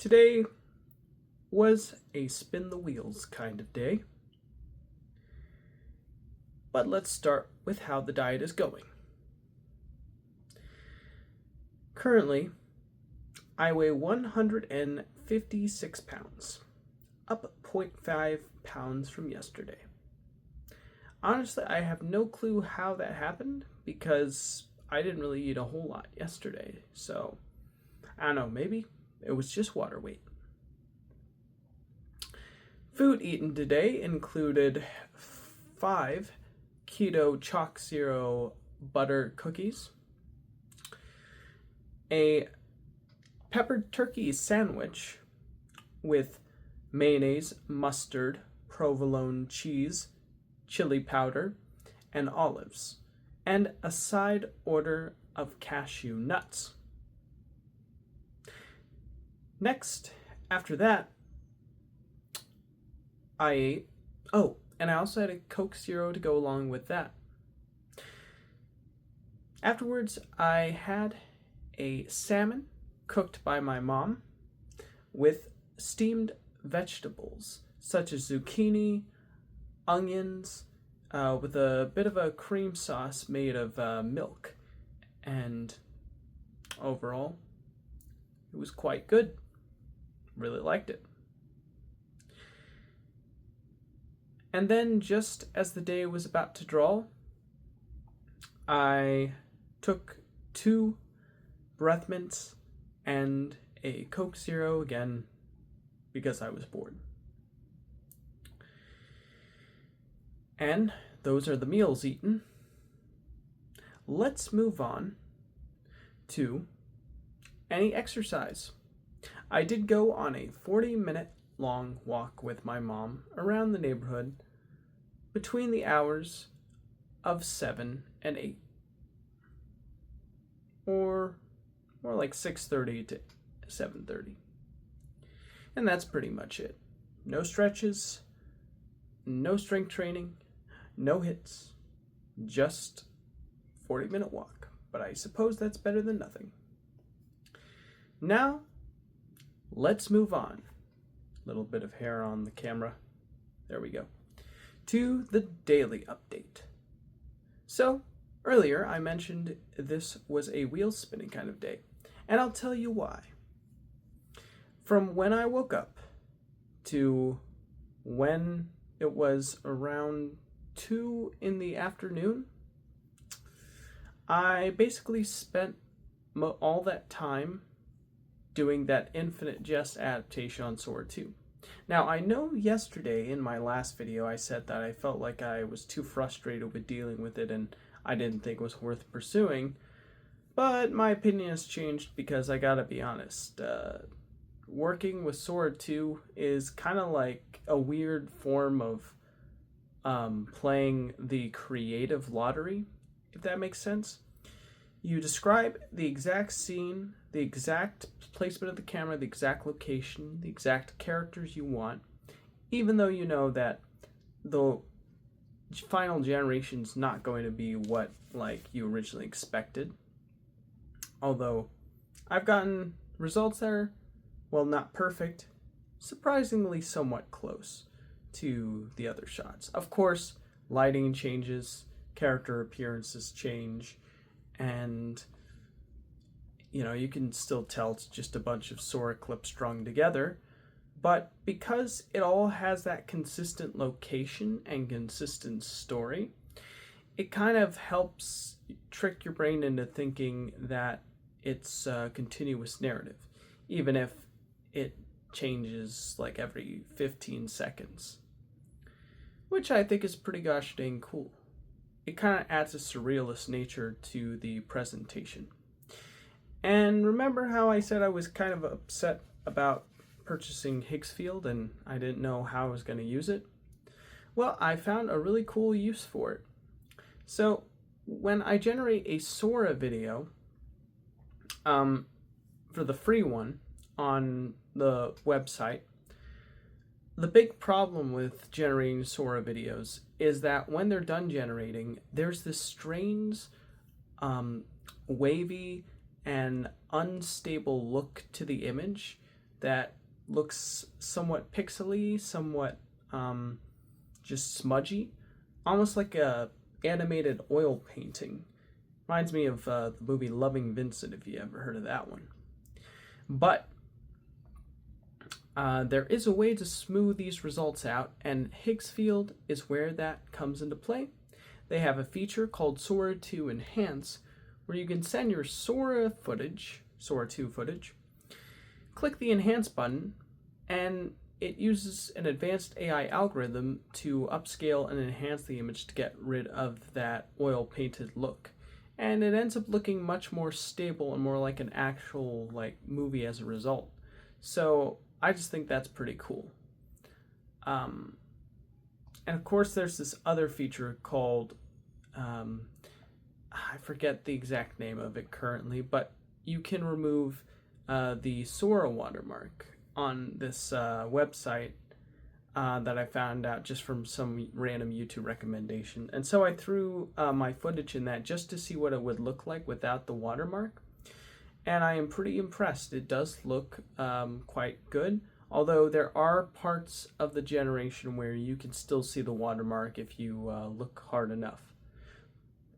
Today was a spin the wheels kind of day, but let's start with how the diet is going. Currently, I weigh 156 pounds, up 0.5 pounds from yesterday. Honestly, I have no clue how that happened because I didn't really eat a whole lot yesterday, so I don't know, maybe it was just water weight. Food eaten today included 5 keto chalk zero butter cookies, a peppered turkey sandwich with mayonnaise, mustard, provolone cheese, chili powder, and olives, and a side order of cashew nuts. Next, after that, I ate, and I also had a Coke Zero to go along with that. Afterwards, I had a salmon cooked by my mom with steamed vegetables such as zucchini, onions, with a bit of a cream sauce made of milk. And overall, it was quite good. Really liked it. And then, just as the day was about to draw, I took 2 breath mints and a Coke Zero again because I was bored. And those are the meals eaten. Let's move on to any exercise. I did go on a 40-minute long walk with my mom around the neighborhood between the hours of 7 and 8. Or more like 6:30 to 7:30. And that's pretty much it. No stretches, no strength training, no hits, just 40-minute walk. But I suppose that's better than nothing. Now, let's move on. Little bit of hair on the camera. There we go. To the daily update. So, earlier I mentioned this was a wheel spinning kind of day, and I'll tell you why. From when I woke up to when it was around 2 in the afternoon, I basically spent all that time doing that Infinite Jest adaptation on Sora II. Now, I know yesterday in my last video I said that I felt like I was too frustrated with dealing with it and I didn't think it was worth pursuing, but my opinion has changed because I gotta be honest, working with Sora II is kind of like a weird form of playing the creative lottery, if that makes sense. You describe the exact scene, the exact placement of the camera, the exact location, the exact characters you want, even though you know that the final generation's not going to be what you originally expected. Although I've gotten results that are, well, not perfect, surprisingly somewhat close to the other shots. Of course, lighting changes, character appearances change, and you can still tell it's just a bunch of Sora clips strung together, but because it all has that consistent location and consistent story, it kind of helps trick your brain into thinking that it's a continuous narrative, even if it changes like every 15 seconds, which I think is pretty gosh dang cool. It kind of adds a surrealist nature to the presentation. And remember how I said I was kind of upset about purchasing Higgsfield and I didn't know how I was going to use it? Well, I found a really cool use for it. So when I generate a Sora video, for the free one on the website, the big problem with generating Sora videos is that when they're done generating, there's this strange, wavy and unstable look to the image that looks somewhat pixely, somewhat just smudgy, almost like a animated oil painting. Reminds me of the movie Loving Vincent, if you ever heard of that one. But there is a way to smooth these results out, and Higgsfield is where that comes into play. They have a feature called Sora 2 Enhance, where you can send your Sora 2 footage, click the Enhance button, and it uses an advanced AI algorithm to upscale and enhance the image to get rid of that oil painted look. And it ends up looking much more stable and more like an actual movie as a result. So I just think that's pretty cool. And of course there's this other feature called, I forget the exact name of it currently, but you can remove the Sora watermark on this website that I found out just from some random YouTube recommendation. And so I threw my footage in that just to see what it would look like without the watermark. And I am pretty impressed. It does look quite good, although there are parts of the generation where you can still see the watermark if you look hard enough.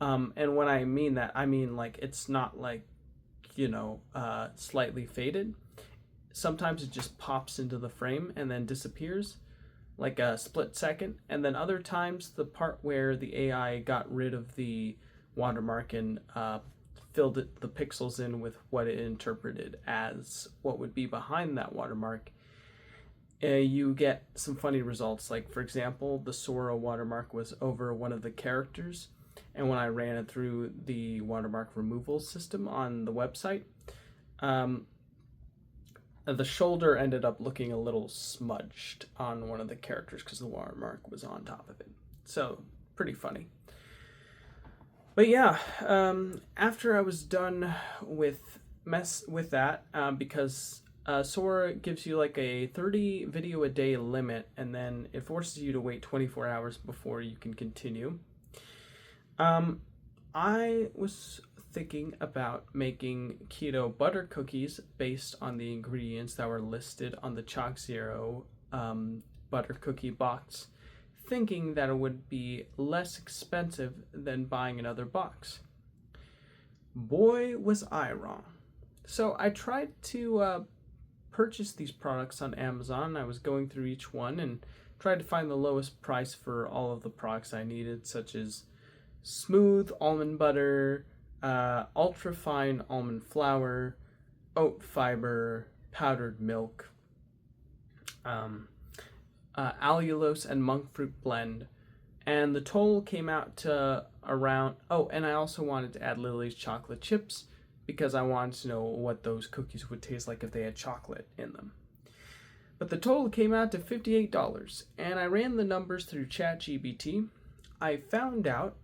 And when I mean that, I mean it's not slightly faded. Sometimes it just pops into the frame and then disappears, like a split second. And then other times, the part where the AI got rid of the watermark and filled the pixels in with what it interpreted as what would be behind that watermark, you get some funny results. Like, for example, the Sora watermark was over one of the characters, and when I ran it through the watermark removal system on the website, the shoulder ended up looking a little smudged on one of the characters because the watermark was on top of it. So, pretty funny. But yeah, after I was done with that, because Sora gives you a 30 video a day limit, and then it forces you to wait 24 hours before you can continue. I was thinking about making keto butter cookies based on the ingredients that were listed on the Chalk Zero butter cookie box, thinking that it would be less expensive than buying another box. Boy, was I wrong. So I tried to purchase these products on Amazon. I was going through each one and tried to find the lowest price for all of the products I needed, such as smooth almond butter, ultra fine almond flour, oat fiber, powdered milk, allulose and monk fruit blend, and the total came out to around, and I also wanted to add Lily's chocolate chips because I wanted to know what those cookies would taste like if they had chocolate in them. But the total came out to $58, and I ran the numbers through ChatGPT. I found out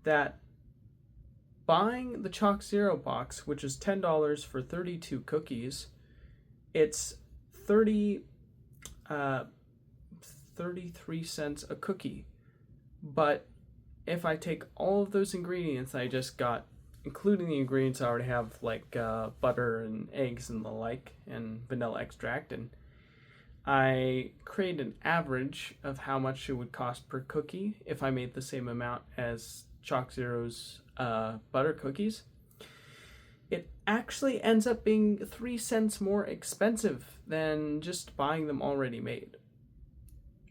that buying the Chalk Zero box, which is $10 for 32 cookies, it's 33 cents a cookie. But if I take all of those ingredients I just got, including the ingredients I already have, like butter and eggs and the like, and vanilla extract, and I create an average of how much it would cost per cookie if I made the same amount as Chalk Zero's butter cookies, it actually ends up being 3 cents more expensive than just buying them already made.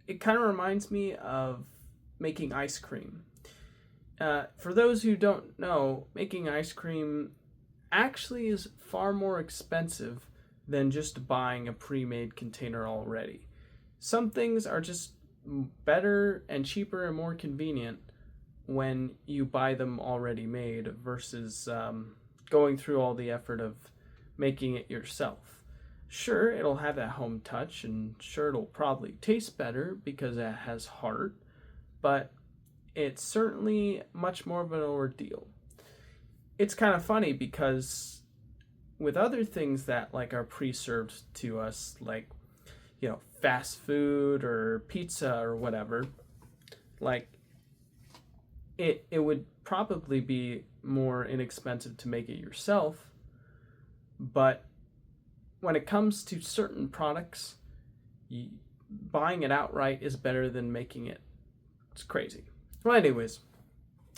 It kind of reminds me of making ice cream. For those who don't know, making ice cream actually is far more expensive than just buying a pre-made container already. Some things are just better and cheaper and more convenient when you buy them already made versus going through all the effort of making it yourself. Sure, it'll have that home touch, and sure, it'll probably taste better because it has heart, but it's certainly much more of an ordeal. It's kind of funny because with other things that are pre-served to us, like fast food or pizza or whatever, it would probably be more inexpensive to make it yourself, but when it comes to certain products, buying it outright is better than making it. It's crazy. Well, anyways,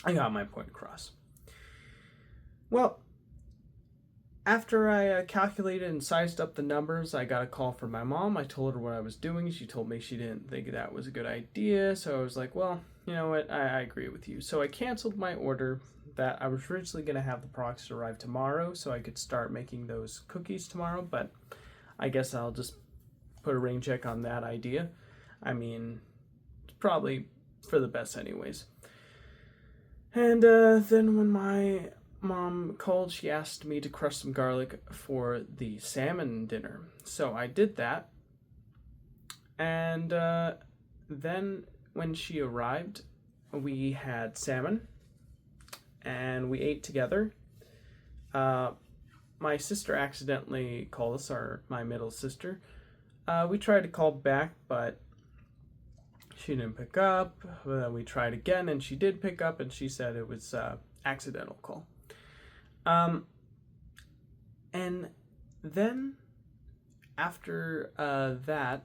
I got my point across. Well, after I calculated and sized up the numbers, I got a call from my mom. I told her what I was doing. She told me she didn't think that was a good idea. So I was like, well, you know what? I agree with you. So I canceled my order that I was originally going to have the products arrive tomorrow so I could start making those cookies tomorrow. But I guess I'll just put a rain check on that idea. I mean, it's probably for the best anyways. And then when my mom called, she asked me to crush some garlic for the salmon dinner. So I did that. And then when she arrived, we had salmon and we ate together. My sister accidentally called us, my middle sister. We tried to call back, but she didn't pick up. Then we tried again, and she did pick up, and she said it was accidental call. And then after that,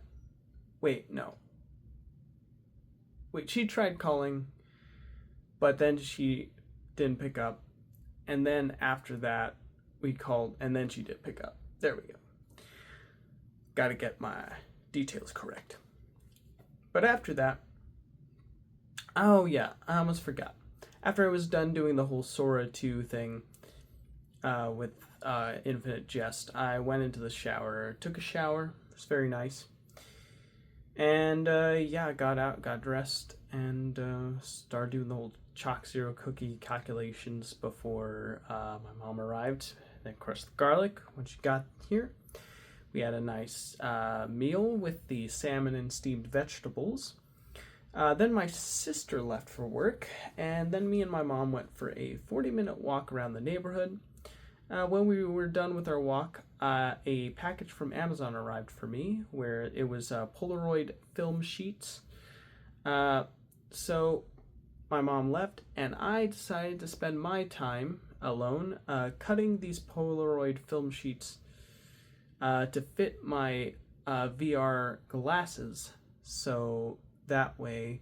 she tried calling, but then she didn't pick up. And then after that, we called, and then she did pick up. There we go. Got to get my details correct. But after that, oh yeah, I almost forgot. After I was done doing the whole Sora II thing with Infinite Jest, I went into the shower, took a shower. It was very nice. And I got out, got dressed, and started doing the whole Chalk Zero cookie calculations before my mom arrived. Then crushed the garlic when she got here. We had a nice meal with the salmon and steamed vegetables. Then my sister left for work, and then me and my mom went for a 40-minute walk around the neighborhood. When we were done with our walk, a package from Amazon arrived for me, where it was Polaroid film sheets. So my mom left, and I decided to spend my time alone cutting these Polaroid film sheets to fit my VR glasses, so that way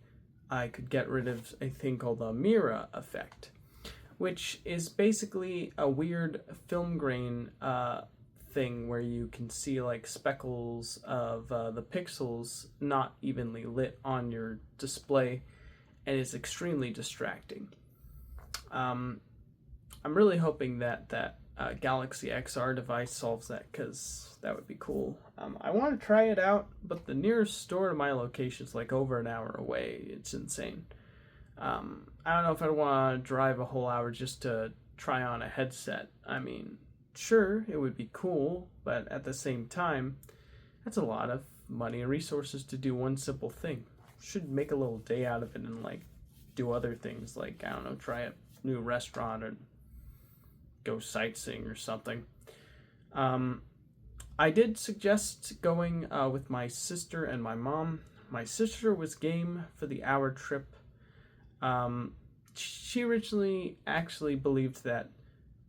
I could get rid of a thing called the mirror effect, which is basically a weird film grain thing where you can see like speckles of the pixels not evenly lit on your display, and it's extremely distracting. I'm really hoping that Galaxy XR device solves that, because that would be cool. I want to try it out, but the nearest store to my location is like over an hour away. It's insane. I don't know if I'd want to drive a whole hour just to try on a headset. I mean, sure, it would be cool, but at the same time, that's a lot of money and resources to do one simple thing. Should make a little day out of it and like do other things, like, I don't know, try a new restaurant or go sightseeing or something. I did suggest going with my sister and my mom. My sister was game for the hour trip. She originally actually believed that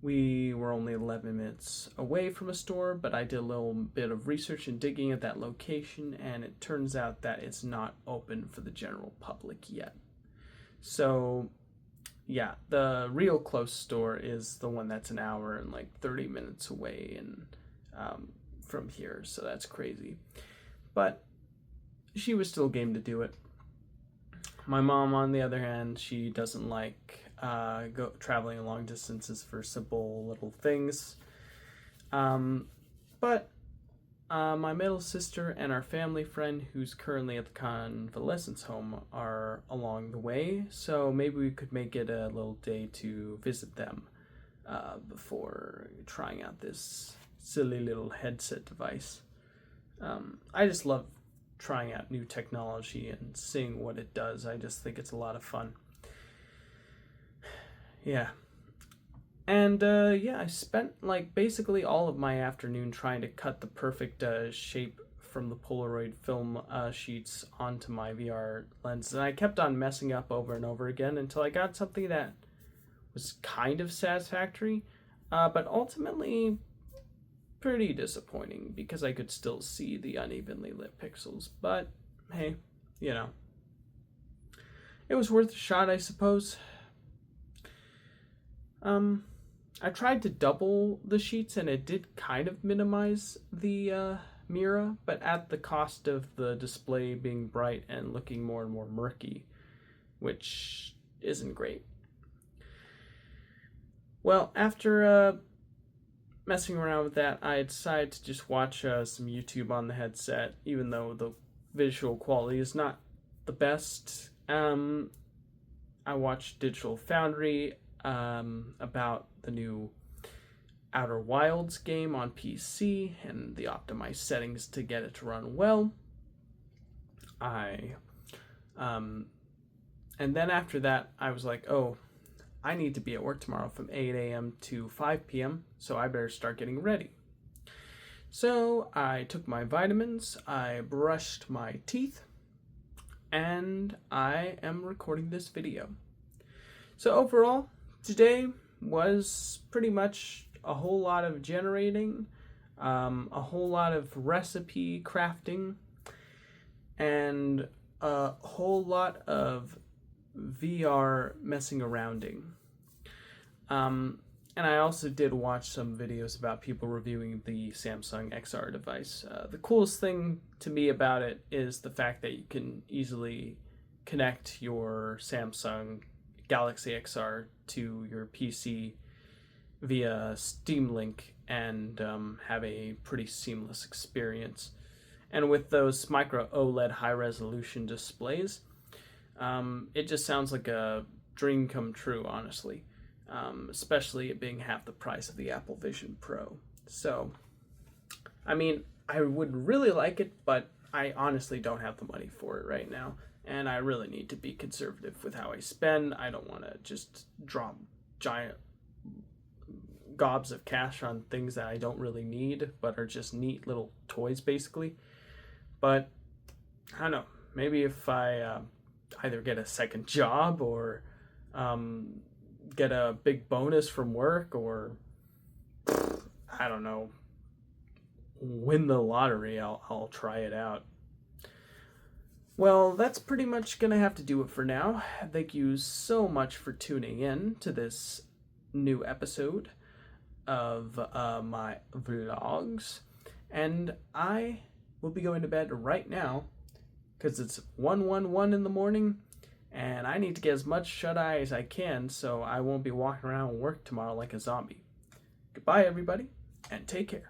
we were only 11 minutes away from a store, but I did a little bit of research and digging at that location, and it turns out that it's not open for the general public yet. So yeah, the real close store is the one that's an hour and like 30 minutes away and from here, so that's crazy. But she was still game to do it. My mom, on the other hand, she doesn't like traveling long distances for simple little things. But my middle sister and our family friend, who's currently at the convalescence home, are along the way, so maybe we could make it a little day to visit them before trying out this silly little headset device. I just love trying out new technology and seeing what it does. I just think it's a lot of fun. Yeah. And I spent like basically all of my afternoon trying to cut the perfect shape from the Polaroid film sheets onto my VR lens, and I kept on messing up over and over again until I got something that was kind of satisfactory, but ultimately pretty disappointing because I could still see the unevenly lit pixels, but hey, you know, it was worth a shot, I suppose. I tried to double the sheets and it did kind of minimize the mirror, but at the cost of the display being bright and looking more and more murky, which isn't great. Well, after messing around with that, I decided to just watch some YouTube on the headset, even though the visual quality is not the best. I watched Digital Foundry about the new Outer Wilds game on PC and the optimized settings to get it to run well. And then after that, I was like, oh, I need to be at work tomorrow from 8 a.m. to 5 p.m., so I better start getting ready. So I took my vitamins, I brushed my teeth, and I am recording this video. So overall, today was pretty much a whole lot of generating, a whole lot of recipe crafting, and a whole lot of VR messing arounding. And I also did watch some videos about people reviewing the Samsung XR device. The coolest thing to me about it is the fact that you can easily connect your Samsung Galaxy XR to your PC via Steam Link and have a pretty seamless experience. And with those micro OLED high resolution displays, it just sounds like a dream come true, honestly. Especially it being half the price of the Apple Vision Pro. So, I mean, I would really like it, but I honestly don't have the money for it right now. And I really need to be conservative with how I spend. I don't want to just drop giant gobs of cash on things that I don't really need, but are just neat little toys, basically. But, I don't know, maybe if I either get a second job or get a big bonus from work, or I don't know, win the lottery, I'll try it out. Well, that's pretty much gonna have to do it for now. Thank you so much for tuning in to this new episode of my vlogs, and I will be going to bed right now because it's 1:11 in the morning. And I need to get as much shut-eye as I can so I won't be walking around work tomorrow like a zombie. Goodbye, everybody, and take care.